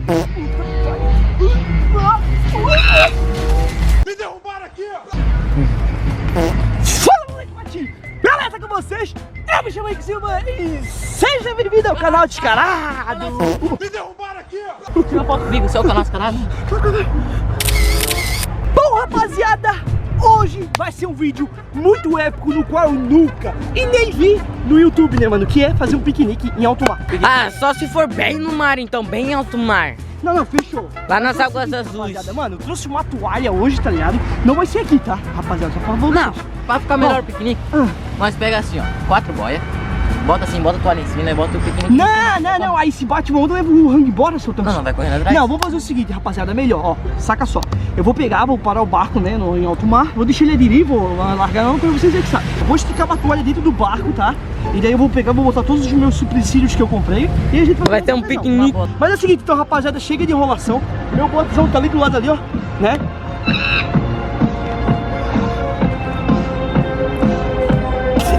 Me derrubaram aqui, ó! Fala, moleque Matinho! Beleza com vocês? Eu me chamo Henrique Silva e seja bem-vindo ao canal Descarado! Me derrubaram aqui, ó! Tira uma foto comigo, seu canal Descarado. Bom, rapaziada, hoje vai ser um vídeo muito épico no qual eu nunca e nem vi no YouTube, né, mano? Que é fazer um piquenique em alto mar. Ah, só se for bem no mar, então, bem em alto mar. Não, fechou. Lá nas Mas é o águas seguinte, azuis. rapaziada, mano, eu trouxe uma toalha hoje, tá ligado? Não vai ser aqui, tá, rapaziada? Só pra vocês. Não, pra ficar melhor Bom, o piquenique, ah. nós pega assim, ó, 4 boias. Bota assim, bota a toalha em cima e bota o piquenique. Não, aí se bate uma onda, leva o rango embora, seu tanto. Não, vai correndo atrás. Não, vamos fazer o seguinte, rapaziada, é melhor, ó, saca só. Eu vou pegar, vou parar o barco, né, em alto mar, vou deixar ele aderir, vou largar não, pra vocês verem que sabe. Eu vou esticar uma toalha dentro do barco, tá? E daí eu vou pegar, vou botar todos os meus suplícios que eu comprei e a gente Vai ter um piquenique. Mas é o seguinte, então, rapaziada, chega de enrolação. Meu botezão tá ali do lado ali, ó, né?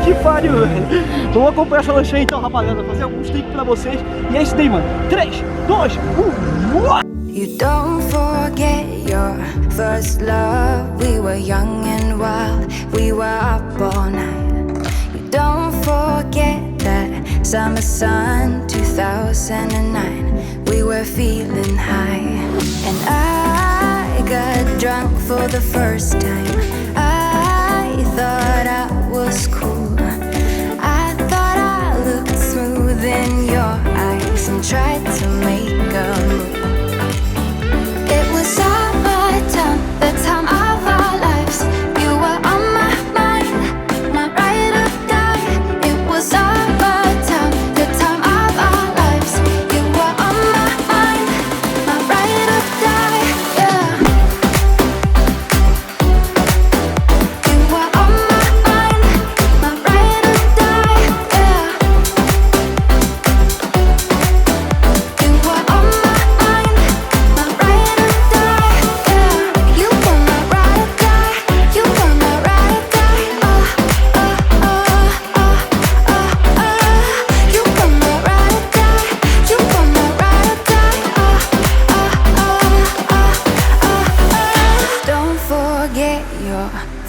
Que pariu, velho. Vamos acompanhar essa lancha aí então, rapaziada. Fazer alguns takes pra vocês. E é isso daí, mano. 3, 2, 1. You don't forget your first love. We were young and wild. We were up all night. You don't forget that summer sun 2009. We were feeling high. And I got drunk for the first time. I thought I was cool. I thought I looked smooth in your eyes and tried to make a move. It was summertime, the time of our lives. You were on my mind, my ride or die. It was summertime, the time of our lives. You were on my mind, my ride or die. Yeah. You were on my mind, my ride or die. Yeah. You were on my mind, my ride or die. Yeah. You were my ride or die. You were my ride or die. You were my ride or die. You were my ride or die. Don't forget your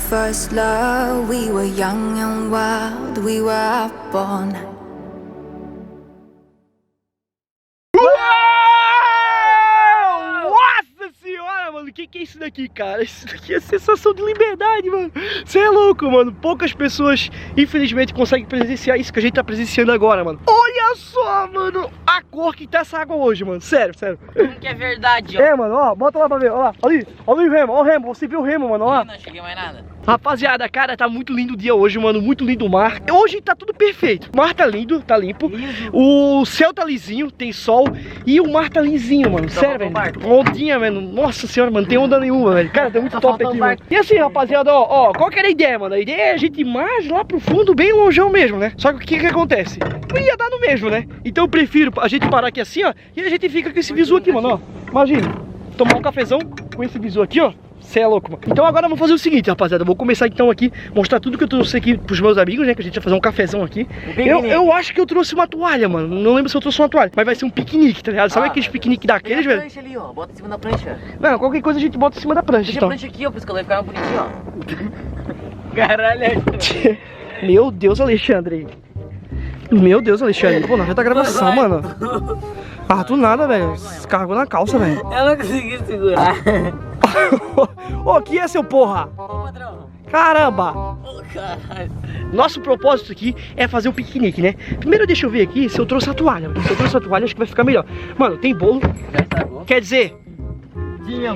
first love. We were young and wild. We were up all night. Nossa senhora, mano, que é isso daqui, cara? Isso daqui é sensação de liberdade, mano. Você é louco, mano. Poucas pessoas, infelizmente, conseguem presenciar isso que a gente tá presenciando agora, mano. Olha só, mano, a cor que tá essa água hoje, mano. Sério. Como que é verdade, ó. É, mano, ó, bota lá pra ver, ó lá. Olha o remo, ó o remo. Você viu o remo, mano, ó. Não cheguei mais nada. Rapaziada, cara, tá muito lindo o dia hoje, mano. Muito lindo o mar. Hoje tá tudo perfeito. O mar tá lindo, tá limpo. O céu tá lisinho, tem sol. E o mar tá lisinho, mano. Sério, velho. Ondinha, mano. Nossa senhora, mano. Não tem onda nenhuma, velho. Cara, tá muito top aqui, mano. E assim, rapaziada, ó, qual que era a ideia, mano? A ideia é a gente ir mais lá pro fundo, bem longeão mesmo, né? Só que o que acontece? Não ia dar no mesmo, né? Então eu prefiro a gente parar aqui assim, ó. E a gente fica com esse visu aqui, mano, ó. Imagina, tomar um cafezão com esse visu aqui, ó. Cê é louco, mano. Então agora eu vou fazer o seguinte, rapaziada. Eu vou começar então aqui, mostrar tudo que eu trouxe aqui pros meus amigos, né? Que a gente vai fazer um cafezão aqui. Eu acho que eu trouxe uma toalha, mano. Não lembro se eu trouxe uma toalha. Mas vai ser um piquenique, tá ligado? Sabe aqueles piqueniques daqueles, velho? Prancha ali, ó. Bota em cima da prancha. Não, qualquer coisa a gente bota em cima da prancha, Deixa então. a prancha aqui, ó, pra esse vai ficar bonitinho, ó. Caralho. Meu Deus, Alexandre. Meu Deus, Alexandre. Pô, não já tá gravação, mano. Ah, tu nada, velho. Carregou na calça, velho. Eu não consegui segurar. Ô, que é, seu porra? Ô, patrão. Caramba. Ô, caralho. Nosso propósito aqui é fazer um piquenique, né? Primeiro deixa eu ver aqui se eu trouxe a toalha. Se eu trouxe a toalha, acho que vai ficar melhor. Mano, tem bolo. Já estragou. Quer dizer,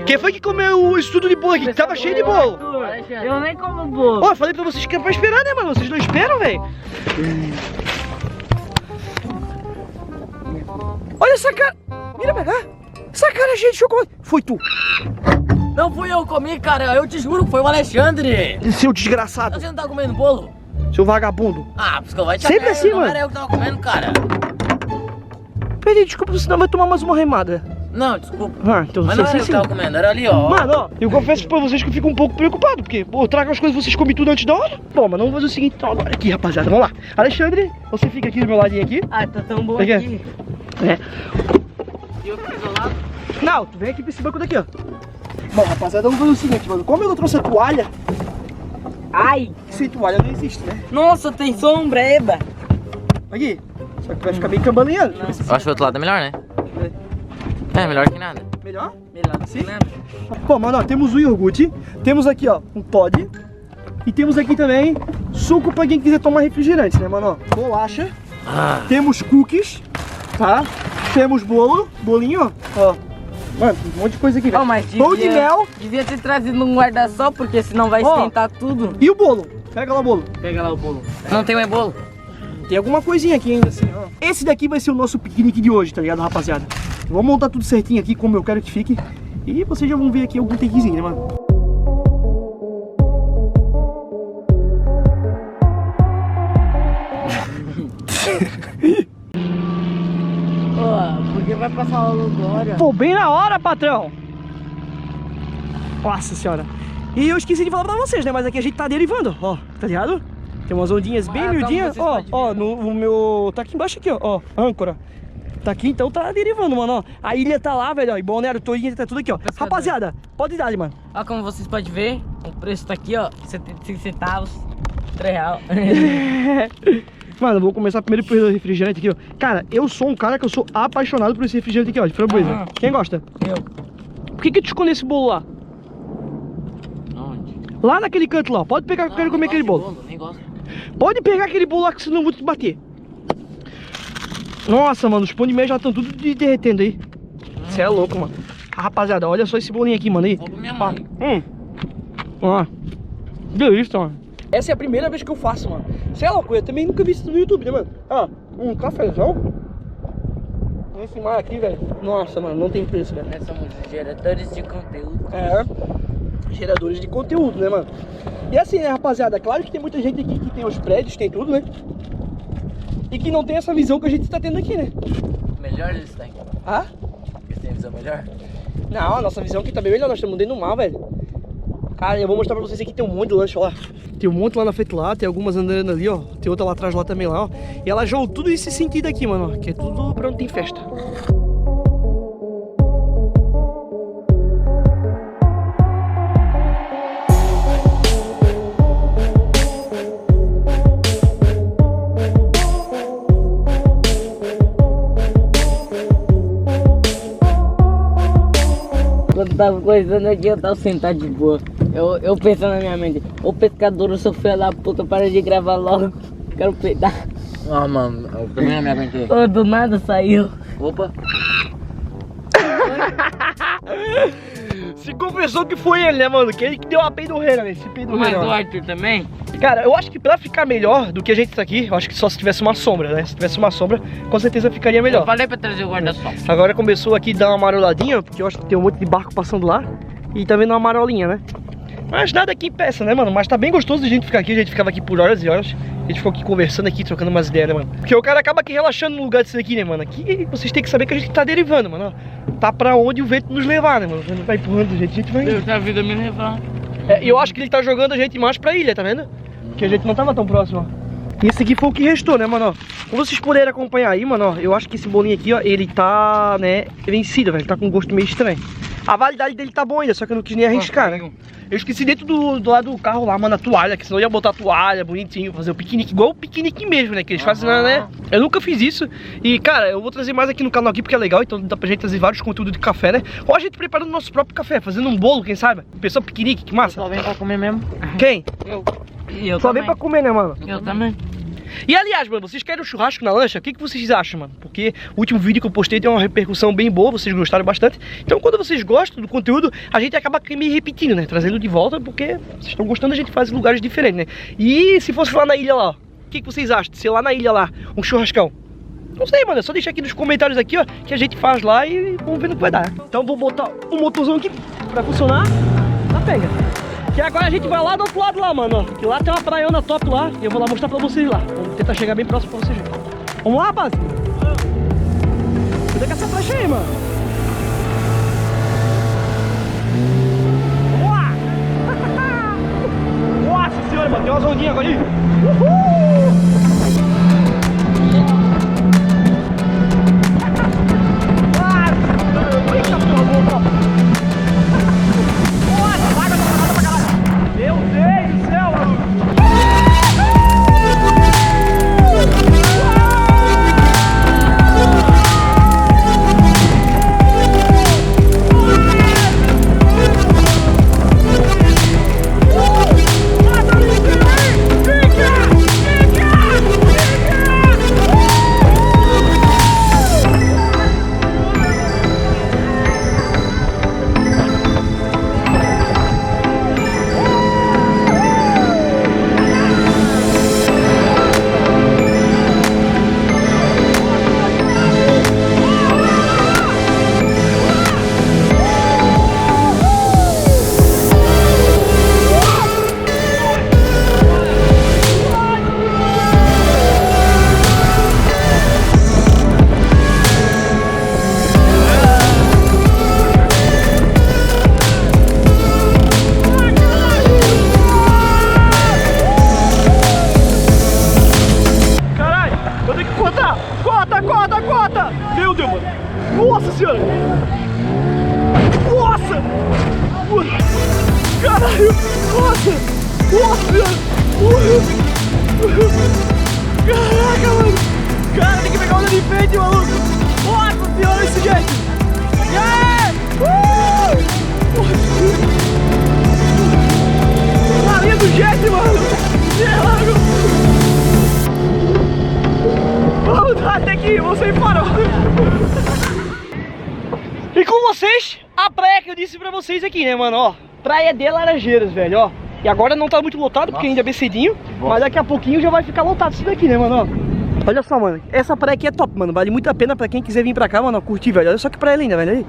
quem foi que comeu o estudo de bolo aqui? Que tava cheio de bolo. Eu nem como bolo. Ó, eu falei pra vocês que é pra esperar, né, mano? Vocês não esperam, velho? Olha essa cara. Mira pra cá. Essa cara cheia de chocolate. Foi tu. Não fui eu que comi, cara. Eu te juro, foi o Alexandre. Seu desgraçado. Você não tá comendo bolo? Seu vagabundo. Ah, porque eu vai te Sempre assim, não mano. era eu que tava comendo, cara. Peraí, desculpa, senão vai tomar mais uma remada. Não, desculpa. Ah, então Mas você não era eu que tava comendo, era ali, ó. Mano, ó, eu confesso pra vocês que eu fico um pouco preocupado, porque, pô, eu trago as coisas, vocês comem tudo antes da hora. Bom, mas vamos fazer o seguinte, então, agora aqui, rapaziada, vamos lá. Alexandre, você fica aqui do meu ladinho aqui. Ah, tá tão bom Aqui. aqui. É. E eu fico isolado? Não, tu vem aqui pra esse banco daqui, ó. Bom, rapaziada, vamos fazer o seguinte, mano. Como eu não trouxe a toalha, Ai! sem toalha não existe, né? Nossa, tem sombra, eba! Aqui. Só que vai ficar bem cambaleando. Não. Deixa eu ver se Eu acho que o outro lado é melhor, né? É, melhor que nada. melhor. Melhor do que nada. Pô, mano, ó, temos o iogurte, temos aqui, ó, um Toddy. E temos aqui também suco pra quem quiser tomar refrigerante, né, mano? Ó, bolacha. Temos cookies, tá? Temos bolo, bolinho, ó. Mano, tem um monte de coisa aqui, velho. Oh, mas Pão de mel. Devia ter trazido um guarda-sol, porque senão vai Ó. esquentar tudo. E o bolo. Pega lá o bolo. Pega lá o bolo. Não tem mais bolo? Tem alguma coisinha aqui ainda assim, ó. Esse daqui vai ser o nosso piquenique de hoje, tá ligado, rapaziada? Eu vou montar tudo certinho aqui, como eu quero que fique. E vocês já vão ver aqui algum takezinho, né, mano? Porque vai passar logo agora. Pô, bem na hora, patrão! Nossa senhora! E eu esqueci de falar pra vocês, né? Mas aqui a gente tá derivando, ó, tá ligado? Tem umas ondinhas bem miudinhas, ó, ó, o meu... Tá aqui embaixo aqui, ó, âncora. Tá aqui, então tá derivando, mano, ó. A ilha tá lá, velho, ó, e Balneário Torinha tá tudo aqui, ó. Rapaziada, pode dar ali, mano. Ó, como vocês podem ver, o preço tá aqui, ó, 75 centavos, R$3. Mano, eu vou começar primeiro pelo refrigerante aqui, ó. Cara, eu sou um cara que eu sou apaixonado por esse refrigerante aqui, ó, de framboesa. Quem gosta? Eu. Por que tu escolheu esse bolo lá? Onde? Lá naquele canto lá, ó. Pode pegar que eu quero comer aquele bolo. Nem gosto. Pode pegar aquele bolo lá que senão eu vou te bater. Nossa, mano, os pão de mel já estão tudo derretendo aí. Você é louco, mano. Rapaziada, olha só esse bolinho aqui, mano. Aí. Vou pra minha mãe. Ó. Delícia, mano. Essa é a primeira vez que eu faço, mano. Você é louco, eu também nunca vi isso no YouTube, né, mano? Ó, um cafezão. Esse mar aqui, velho. Nossa, mano, não tem preço, velho. Nós somos geradores de conteúdo. É. Geradores de conteúdo, né, mano? E assim, né, rapaziada, claro que tem muita gente aqui que tem os prédios, tem tudo, né? E que não tem essa visão que a gente tá tendo aqui, né? Melhor eles têm. Ah? Eles têm visão melhor? Não, a nossa visão aqui tá bem melhor, nós estamos dentro do mar, velho. Cara, eu vou mostrar pra vocês aqui, tem um monte de lanche, ó. Tem um monte lá na frente lá, tem algumas andando ali, ó. Tem outra lá atrás lá também lá, ó. E ela jogou tudo esse sentido aqui, mano, ó. Que é tudo pra onde tem festa. Quando tava coisando aqui, eu tava sentado de boa. Eu pensando na minha mente, ô pescador, eu sou filho da puta, para de gravar logo. Quero peidar. Ah, mano, eu também na minha mente. Ô, do nada saiu. Opa. Se confessou que foi ele, né, mano? Que ele que deu a peidorreira, velho. Esse peidorreira. Mas o Arthur também? Cara, eu acho que pra ficar melhor do que a gente tá aqui, eu acho que só se tivesse uma sombra, né? Se tivesse uma sombra, com certeza ficaria melhor. Eu falei pra trazer o guarda-sol. Agora começou aqui a dar uma maroladinha, porque eu acho que tem um monte de barco passando lá. E tá vendo uma marolinha, né? Mas nada aqui impeça, né, mano? Mas tá bem gostoso de a gente ficar aqui. A gente ficava aqui por horas e horas. A gente ficou aqui conversando aqui, trocando umas ideias, né, mano? Porque o cara acaba aqui relaxando no lugar disso aqui, né, mano? Aqui vocês têm que saber que a gente tá derivando, mano. Tá pra onde o vento nos levar, né, mano? A gente vai empurrando a gente vai indo. Deus da vida me levar. É, e eu acho que ele tá jogando a gente mais pra ilha, tá vendo? Que a gente não tava tão próximo, ó. E esse aqui foi o que restou, né, mano? Ó, como vocês puderem acompanhar aí, mano, ó, eu acho que esse bolinho aqui, ó, ele tá, né, vencido, velho. Tá com um gosto meio estranho. A validade dele tá boa ainda, só que eu não quis nem arriscar, né? Eu esqueci dentro do lado do carro lá, mano, a toalha, que senão eu ia botar a toalha bonitinho, fazer o piquenique, igual o piquenique mesmo, né? Que eles fazem, né? Eu nunca fiz isso. E, cara, eu vou trazer mais aqui no canal aqui porque é legal, então dá pra gente trazer vários conteúdos de café, né? Ou a gente preparando o nosso próprio café, fazendo um bolo, quem sabe? Pessoal, piquenique, que massa. Só vem pra comer mesmo. Quem? Eu. E eu Só também. vem pra comer, né, mano? Eu também. E aliás, mano, vocês querem um churrasco na lancha? O que vocês acham, mano? Porque o último vídeo que eu postei tem uma repercussão bem boa, vocês gostaram bastante. Então quando vocês gostam do conteúdo, a gente acaba me repetindo, né? Trazendo de volta, porque vocês estão gostando, a gente faz em lugares diferentes, né? E se fosse lá na ilha lá, ó, o que vocês acham de ser lá na ilha lá, um churrascão? Não sei, mano, é só deixar aqui nos comentários aqui, ó, que a gente faz lá e vamos ver no que vai dar. Então vou botar um motorzão aqui pra funcionar. Tá, pega. Que agora a gente vai lá do outro lado lá, mano, ó. Que lá tem uma praiona top lá. E eu vou lá mostrar pra vocês lá. Vamos tentar chegar bem próximo pra vocês verem. Vamos lá, rapaz? Cuida com essa flecha aí, mano. Vamos lá! Nossa senhora, mano. Tem umas ondinhas agora aí. Uhul! Eita, porra. Nossa! Caralho! Nossa! Nossa! Caraca, mano! Cara, tem que pegar onda de frente, maluco! Nossa senhora, esse jet! Yeah! Na linha do jet, mano! Vamos dar até que você parou! E com vocês, a praia que eu disse pra vocês aqui, né, mano, ó. Praia de Laranjeiras, velho, ó. E agora não tá muito lotado, porque ainda é bem cedinho. Mas daqui a pouquinho já vai ficar lotado isso daqui, né, mano, ó. Olha só, mano, essa praia aqui é top, mano. Vale muito a pena pra quem quiser vir pra cá, mano, ó, curtir, velho. Olha só que praia linda, velho, aí.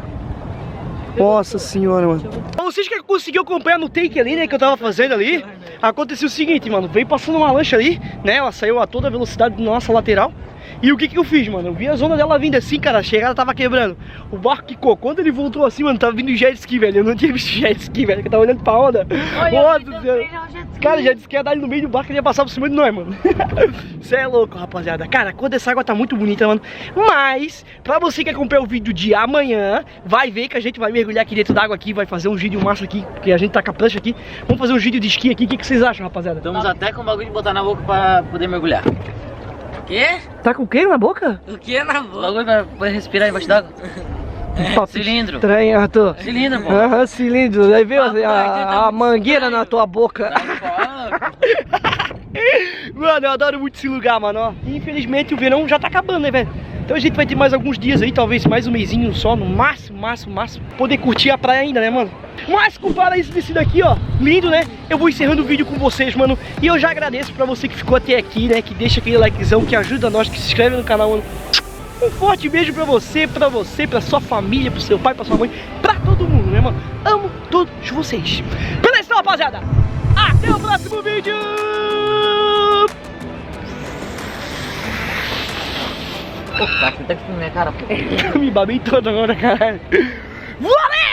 Nossa senhora, mano. Pra vocês que conseguiram acompanhar no take ali, né, que eu tava fazendo ali, aconteceu o seguinte, mano. Veio passando uma lancha ali, né, ela saiu a toda velocidade na nossa lateral. E o que que eu fiz, mano? Eu vi a zona dela vindo assim, cara, a chegada tava quebrando. O barco quicou. Quando ele voltou assim, mano, tava vindo jet ski, velho. Eu não tinha visto jet ski, velho, que eu tava olhando pra onda. Cara, já disse que ia dar ali no meio do barco e ia passar por cima de nós, mano. Você é louco, rapaziada. Cara, quando essa água tá muito bonita, mano. Mas, pra você que acompanha o vídeo de amanhã, vai ver que a gente vai mergulhar aqui dentro d'água aqui, vai fazer um vídeo massa aqui, porque a gente tá com a prancha aqui. Vamos fazer um vídeo de esqui aqui. O que que vocês acham, rapaziada? Estamos até com o bagulho de botar na boca pra poder mergulhar. O quê? Tá com o que na boca? O que na boca? O bagulho pra poder respirar embaixo d'água. Cilindro. Estranho, Arthur. Cilindro, pô. Aham, cilindro. Aí viu a mangueira na tua boca. Mano, eu adoro muito esse lugar, mano, ó. E, infelizmente o verão já tá acabando, né, velho? Então a gente vai ter mais alguns dias aí, talvez mais um mesinho só, no máximo, poder curtir a praia ainda, né, mano? Mas com o paraíso desse daqui, ó, lindo, né? Eu vou encerrando o vídeo com vocês, mano. E eu já agradeço pra você que ficou até aqui, né? Que deixa aquele likezão, que ajuda nós, que se inscreve no canal, mano. Um forte beijo pra você, pra sua família, pro seu pai, pra sua mãe, pra todo mundo, né, mano? Amo todos vocês. Beleza, então, rapaziada? Até o próximo vídeo! Pô, tá, você tá com minha cara, pô. Me babei todo agora, caralho. Valeu!